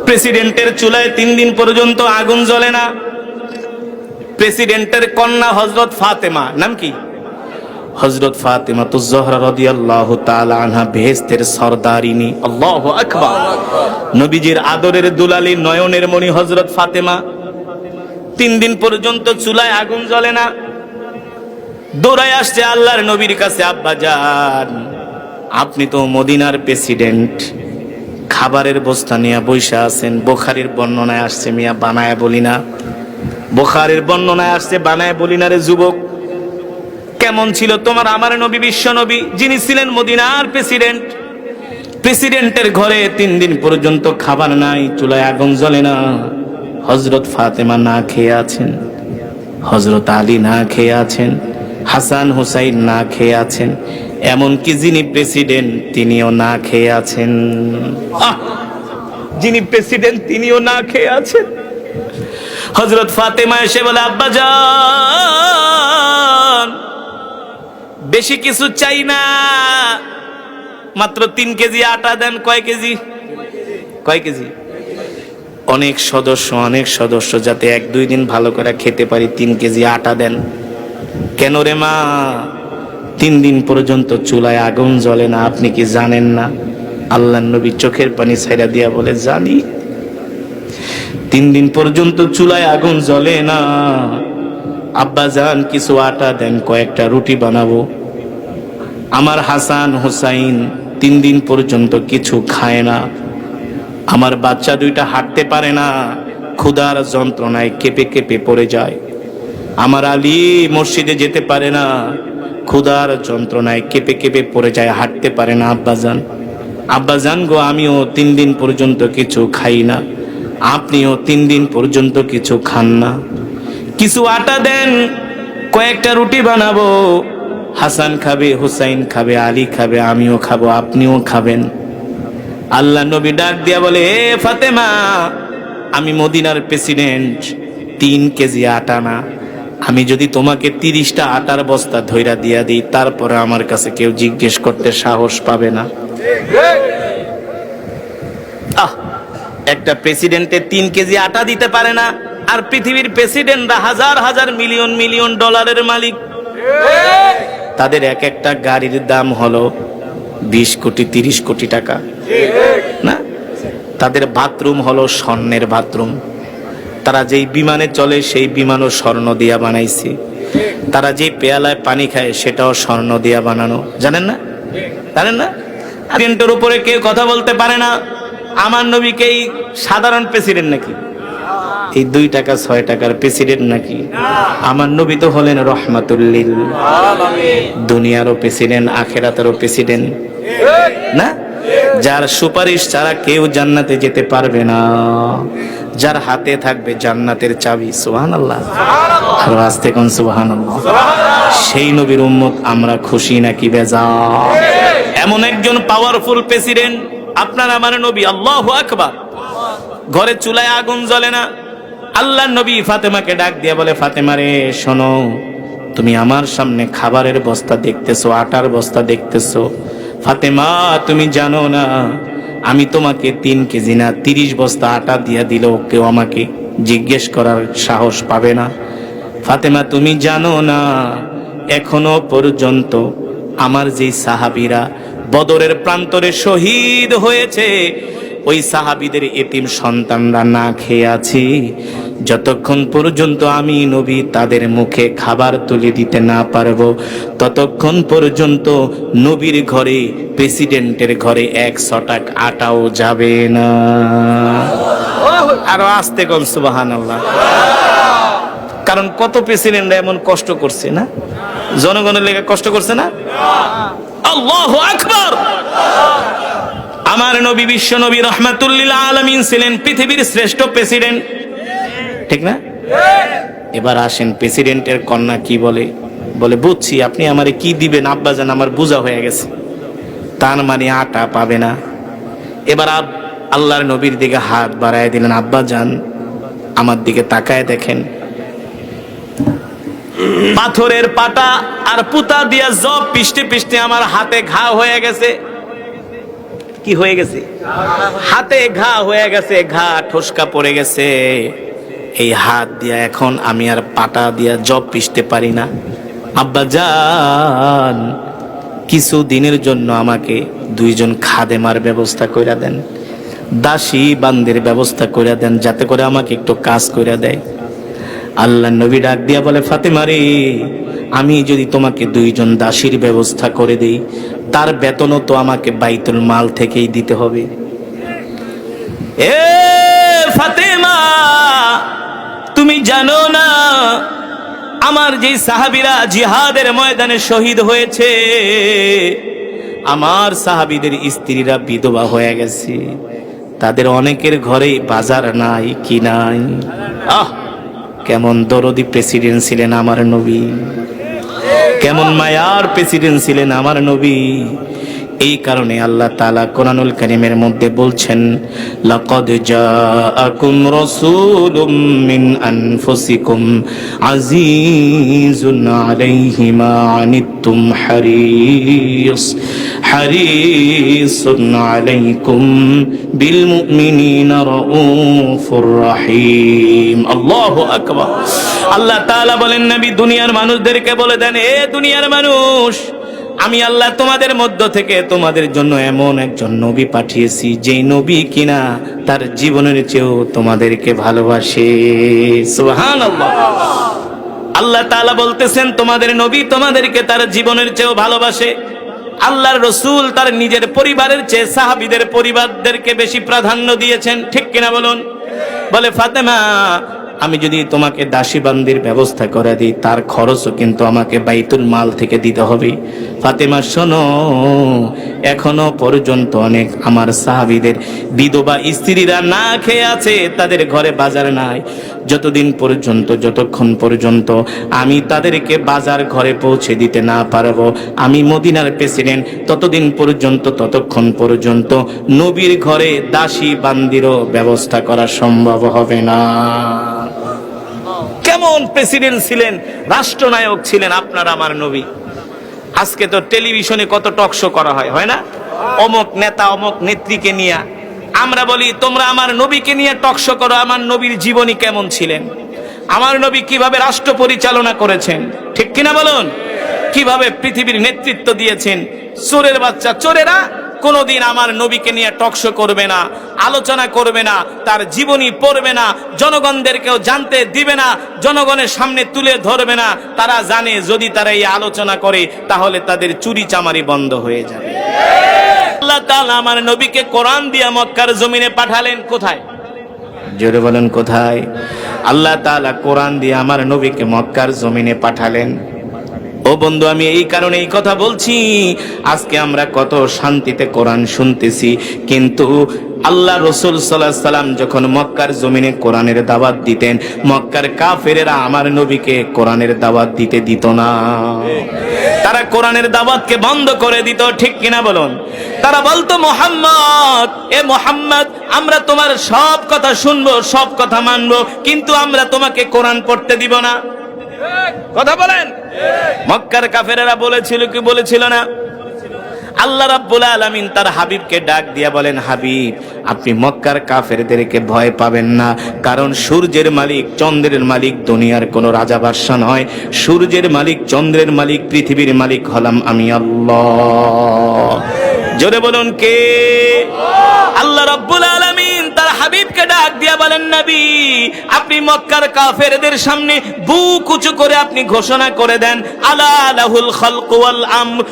প্রেসিডেন্টের চুলায় 3 দিন পর্যন্ত আগুন জ্বলে না। প্রেসিডেন্টের কন্যা হযরত ফাতেমা, নাম কি? হযরত ফাতেমা তো জোহরা রাদিয়াল্লাহু তাআলা আনহা বেহেশতের সরদারিনী। আল্লাহু আকবার। নবীজির আদরের দুলালী, নয়নের মণি হযরত ফাতেমা 3 দিন পর্যন্ত চুলায় আগুন জ্বলে না। দৌড়ায় আসছে আল্লাহর নবীর কাছে, আব্বা জান আপনি তো মদিনার প্রেসিডেন্ট, খাবারের বস্তা নিয়ে বৈশা আছেন। বুখারীর বর্ণনায় আসছে, মিয়া বানায় বলি না, বুখারীর বর্ণনায় আসছে বানায় বলি না রে যুবক। কেমন ছিল তোমার আমার নবী, বিশ্ব নবী, যিনি ছিলেন মদিনার প্রেসিডেন্ট। প্রেসিডেন্টের ঘরে 3 দিন পর্যন্ত খাবার নাই, চুলায় আগুন জ্বলে না। হযরত ফাতেমা না খেয়ে আছেন, হযরত আলী না খেয়ে আছেন, হাসান হুসাইন না খেয়ে আছেন, এমনকি যিনি প্রেসিডেন্ট তিনিও না খেয়ে আছেন। যিনি প্রেসিডেন্ট তিনিও না খেয়ে আছেন। হযরত ফাতেমা এসে বলে, আব্বা জান বেশি কিছু চাই না, মাত্র 3 কেজি আটা দেন। কয় কেজি? অনেক সদস্য যাতে 1-2 দিন ভালো করে খেতে পারি, 3 কেজি আটা দেন। কেন রে মা? 3 দিন পর্যন্ত চুলায় আগুন জ্বলে না, আপনি কি জানেন না? আল্লাহর নবী চোখের পানি ছাইড়া দিয়া বলে, জানি। 3 দিন পর্যন্ত চুলায় আগুন জ্বলে না। আব্বা জান কিছু আটা দেন, কয়েকটা রুটি বানাবো। আমার হাসান হুসাইন 3 দিন পর্যন্ত কিছু খায় না। আমার বাচ্চা 2টা হাঁটতে পারে না, ক্ষুধার যন্ত্রণায় কেঁপে কেঁপে পড়ে যায়। আমার আলী মসজিদে যেতে পারে না, ক্ষুধার যন্ত্রণায় কেঁপে কেঁপে পড়ে যায়, হাঁটতে পারে না। আব্বা জান গো, আমিও 3 দিন পর্যন্ত কিছু খাই না, আপনিও 3 দিন পর্যন্ত কিছু খান না। কিছু আটা দেন, কয়েকটা রুটি বানাবো। হাসান খাবে, হুসাইন খাবে, আলী খাবে, আমিও খাবো, আপনিও খাবেন। আল্লাহ নবী ডাক দিয়া বলে, এ ফাতেমা, আমি মদিনার প্রেসিডেন্ট, 3 কেজি আটা না, আমি যদি তোমাকে 30টা আটার বস্তা ধইরা দিয়া দিই, তারপরে আমার কাছে কেউ জিজ্ঞেস করতে সাহস পাবে না। একটা প্রেসিডেন্টে 3 কেজি আটা দিতে পারে না, আর পৃথিবীর প্রেসিডেন্টরা হাজার হাজার মিলিয়ন মিলিয়ন ডলারের মালিক। তাদের এক একটা গাড়ির দাম হলো 20 কোটি 30 কোটি টাকা না? তাদের বাথরুম হলো স্বর্ণের বাথরুম। তারা যেই বিমানে চলে সেই বিমানও স্বর্ণ দিয়া বানাইছে। তারা যেই পেয়ালায় পানি খায় সেটাও স্বর্ণ দিয়া বানানো। জানেন না? প্রেসিডেন্টের উপরে কেউ কথা বলতে পারে না। আমার নবীকেই সাধারণ প্রেসিডেন্ট নাকি? এই 2 টাকা 6 টাকার প্রেসিডেন্ট নাকি? আমার নবী তো হলেন রহমাতুল লিল আলামিন, দুনিয়ারও প্রেসিডেন্ট, আখিরাতেরও প্রেসিডেন্ট না? যার সুপারিশ ছাড়া কেউ জান্নাতে যেতে পারবে না, যার হাতে থাকবে জান্নাতের চাবি। সুবহানাল্লাহ, আর আস্তে কোন সুবহানাল্লাহ। সেই নবীর উম্মত আমরা, খুশি নাকি বেজার? এমন একজন পাওয়ারফুল প্রেসিডেন্ট আপনার আমার নবী। আল্লাহু আকবার। ঘরে চুলায় আগুন জ্বলে না। আল্লাহর নবী ফাতেমাকে ডাক দিয়ে বলে, ফাতেমা রে শোনো, তুমি আমার সামনে খাবারের বস্তা দেখতেছো, আটার বস্তা দেখতেছো। ফাতেমা তুমি জানো না, আমি তোমাকে 3 কেজি না 30 বস্তা আটা দিয়া দিলেও কেউ আমাকে জিজ্ঞেস করার সাহস পাবে না। ফাতেমা তুমি জানো না, এখনো পর্যন্ত আমার যে সাহাবীরা বদরের প্রান্তরে শহীদ হয়েছে, ওই সাহাবীদের এতিম সন্তানরা না খেয়ে আছে। যতক্ষণ পর্যন্ত আমি নবী তাদের মুখে খাবার তুলে দিতে না পারবো, ততক্ষণ পর্যন্ত নবীর ঘরে, প্রেসিডেন্টের ঘরে 100 টাকা আটাও যাবে না। আরো আস্তে কোন সুবহানাল্লাহ। কারণ কত প্রেসিডেন্টরা এমন কষ্ট করছে না? জনগণের লেগে কষ্ট করছে না? আল্লাহু আকবার। আমার নবী বিশ্ব নবী রহমাতুল লিল আলামিন ছিলেন পৃথিবীর শ্রেষ্ঠ প্রেসিডেন্ট, ঠিক না? এবার আসেন, প্রেসিডেন্টের কন্যা কি বলে? বলে, বুঝছি আপনি আমারে কি দিবেন আব্বাজান, আমার বোঝা হয়ে গেছে। তার মানে আটা পাবে না। এবার আল্লাহর নবীর দিকে হাত বাড়ায় দিলেন, আব্বাজান আমার দিকে তাকায় দেখেন, পাথরের পাটা আর পুতা দিয়া জব পিষ্টে পিষ্টে আমার হাতে ঘা হয়ে গেছে। কি হয়ে গেছে? হাতে ঘা হয়ে গেছে, ঘা ঠোসকা পড়ে গেছে। এই হাত দিয়া এখন আমি আর পাটা দিয়া জব পিষতে পারি না। আব্বা জান, কিছু দিনের জন্য আমাকে 2 জন খাদেমার ব্যবস্থা কইরা দেন, দাসী বান্দির ব্যবস্থা কইরা দেন, যাতে করে আমাকে একটু কাজ কইরা দেয়। আল্লাহ নবী ডাক দিয়া বলে, ফাতেমা রে, আমি যদি তোমাকে 2 জন দাসীর ব্যবস্থা করে দেই, তার বেতনও তো আমাকে বাইতুল মাল থেকেই দিতে হবে। এ ফাতেমা, তুমি জানো না আমার যে সাহাবীরা জিহাদের ময়দানে শহীদ হয়েছে, আমার সাহাবীদের স্ত্রীরা বিধবা হয়ে গেছে, তাদের অনেকের ঘরেই বাজার নাই, কি নাই। আহ, কেমন দরদি প্রেসিডেন্ট ছিলেন আমার নবী, কেমন মায়ার প্রেসিডেন্ট ছিলেন আমার নবী। এই কারণে আল্লাহ তাআলা কোরআনুল কারীমের মধ্যে বলছেন, লাকাদ জাআকুম রাসূলুম মিন আনফুসিকুম আজিজুন আলাইহি মা আনিতুম হারিসুন আলাইকুম বিল মুমিনিনা রাউফুর রহিম। আল্লাহু আকবার। আল্লাহ তাআলা বলেন, নবী দুনিয়ার মানুষদেরকে বলে দেন, এ দুনিয়ার মানুষ, আমি আল্লাহ তোমাদের মধ্য থেকে তোমাদের জন্য এমন একজন নবী পাঠিয়েছি, যেই নবী কিনা তার জীবনের চেয়েও তোমাদেরকে ভালোবাসে। সুবহানাল্লাহ। আল্লাহ তাআলা বলতেছেন, তোমাদের নবী তোমাদেরকে তার জীবনের চেয়েও ভালোবাসে। আল্লাহর রাসূল তার নিজের পরিবারের চেয়ে সাহাবীদের পরিবারদেরকে বেশি প্রাধান্য দিয়েছেন, ঠিক কিনা বলুন? বলে, ফাতেমা, আমি যদি তোমাকে দাসী বান্দির ব্যবস্থা করে দিই, তার খরচও কিন্তু আমাকে বাইতুল মাল থেকে দিতে হবে। ফাতেমা শোনো, এখনো পর্যন্ত অনেক আমার সাহাবীদের বিধবা স্ত্রীরা না খেয়ে আছে, তাদের ঘরে বাজার নাই। যতক্ষণ পর্যন্ত আমি তাদেরকে বাজার ঘরে পৌঁছে দিতে না পারবো, আমি মদিনার প্রেসিডেন্ট, ততক্ষণ পর্যন্ত নবীর ঘরে দাসী বান্দিরও ব্যবস্থা করা সম্ভব হবে না। কেমন প্রেসিডেন্ট ছিলেন, রাষ্ট্রনায়ক ছিলেন আপনার আমার নবী। আজকে তো টেলিভিশনে কত টক শো করা হয়, হয় না? অমুক নেতা অমুক নেত্রীকে নিয়ে। আমরা বলি, তোমরা আমার নবীকে নিয়ে টক শো করো। আমার নবীর জীবনী কেমন ছিলেন, আমার নবী কিভাবে রাষ্ট্র পরিচালনা করেছেন, ঠিক কিনা বলুন? কিভাবে পৃথিবীর নেতৃত্ব দিয়েছেন। চোরের বাচ্চা চোরেরা কোনোদিন আমার নবীকে নিয়ে টকশো করবে না, আলোচনা করবে না, তার জীবনী পড়বে না, জনগণদেরকেও জানতে দিবে না, জনগণের সামনে তুলে ধরবে না। তারা জানে যদি তারা এই আলোচনা করে তাহলে তাদের চুরি চামারি বন্ধ হয়ে যাবে। আল্লাহ তাআলা আমার নবীকে কোরআন দিয়া মক্কার জমিনে পাঠালেন। কোথায়? জোরে বলেন, কোথায়? আল্লাহ তাআলা কোরআন দিয়ে আমার নবীকে মক্কার জমিনে পাঠালেন। ও বন্ধু, আমি এই কারণে এই কথা বলছি, আজকে আমরা কত শান্তিতে কোরআন শুনতেছি, কিন্তু আল্লাহ রাসূল সাল্লাল্লাহু আলাইহি সাল্লাম যখন মক্কার জমিনে কোরআনের দাওয়াত দিতেন, মক্কার কাফেরেরা আমার নবীকে কোরআনের দাওয়াত দিতে দিত না। তারা কোরআনের দাওয়াতকে বন্ধ করে দিত, ঠিক কিনা বলুন? তারা বলতো, মুহাম্মদ, এ মুহাম্মদ, আমরা তোমার সব কথা শুনবো, সব কথা মানবো, কিন্তু আমরা তোমাকে কোরআন পড়তে দিব না। কথা বলেন। মক্কার কাফেরেরা বলেছিল কি বলেছিল না? আল্লাহ রাব্বুল আলামিন তার হাবিবকে ডাক দিয়া বলেন, হাবিব, আপনি মক্কার কাফেরদেরকে ভয় পাবেন না, কারণ সূর্যের মালিক চন্দ্রের মালিক দুনিয়ার কোন রাজা বাদশা নয়। সূর্যের মালিক চন্দ্রের মালিক পৃথিবীর মালিক হলাম আমি আল্লাহ। জোরে বলুন, কে? আল্লাহ রাব্বুল আলামিন তার হাবিবকে ডাক দিয়া বলেন, নবী, আপনি মক্কার কাফেরদের সামনে বুক উঁচু করে আপনি ঘোষণা করে দেন, আলা লাহুল খালকু ওয়াল আমর।